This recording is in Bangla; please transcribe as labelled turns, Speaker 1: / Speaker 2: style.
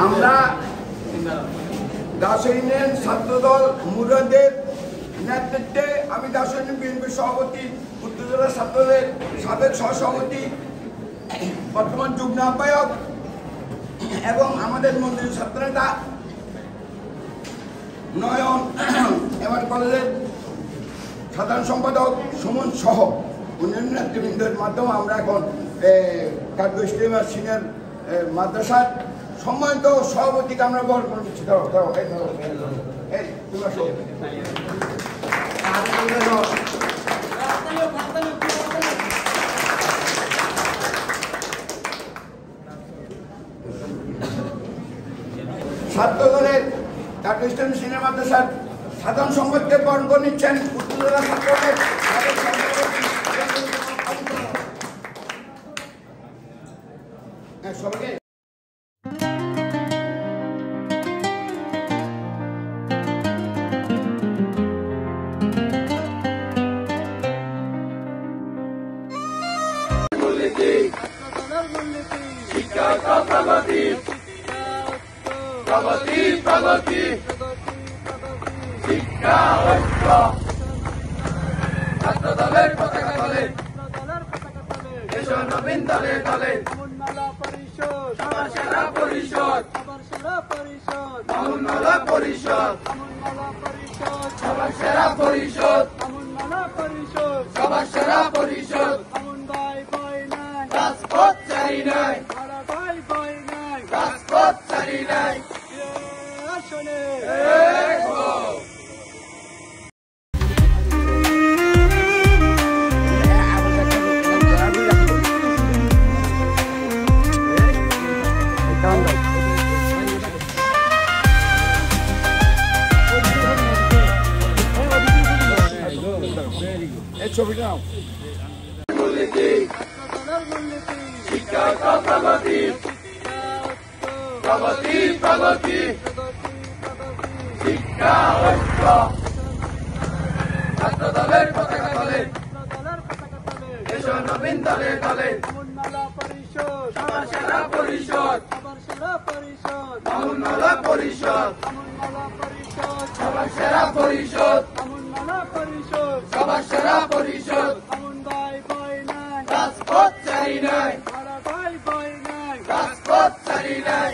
Speaker 1: আমরা দাস ইউনিয়ন ছাত্রদল মুরাদের নেতৃত্বে আমি দাস ইউনিয়ন বিএনপি সভাপতি, উত্তর জেলা ছাত্রদের সাবেক সহসভাপতি, বর্তমান যুগ্ম আহ্বায়ক এবং আমাদের মন্দির ছাত্রনেতা নয়ন এমআর কলেজের সাধারণ সম্পাদক সুমন সহ অন্যান্য নেতৃবৃন্দের মাধ্যমে আমরা এখন কার্গো স্টেমার সিনিয়র মাদ্রাসার সম্মানিত সভাপতিকে আমরা বহন করে দিচ্ছি। ছাত্রদলের কার্গো স্টেমার সিনিয়র মাদ্রাসার সাধারণ সম্পাদককে বহন করে নিচ্ছেন উত্তর জেলা ছাত্রদের সবাইকে।
Speaker 2: প্রগতি প্রগতি শিক্ষা ঐক্য ছাত্রদলের পতাকা তলে এসো নবীন দলে দলে সবার সেরা পরিষদ মামুনমালা পরিষদ সবার সেরা পরিষদ সবার সেরা পরিষদ রাজপথ চাই নাই রাজপথ চাই নাই
Speaker 1: ছবিটা
Speaker 2: শিক্ষা প্রগতি প্রগতি প্রগতি শিক্ষা ঐক্য ছাত্রদলের পতাকা তলে এসো নবীন দলে দলে সবার সেরা পরিষদ মামুনমালা পরিষদ সবার সেরা পরিষদ সবার সেরা পরিষদ রাজপথ চাই নাই রাজপথ চাই নাই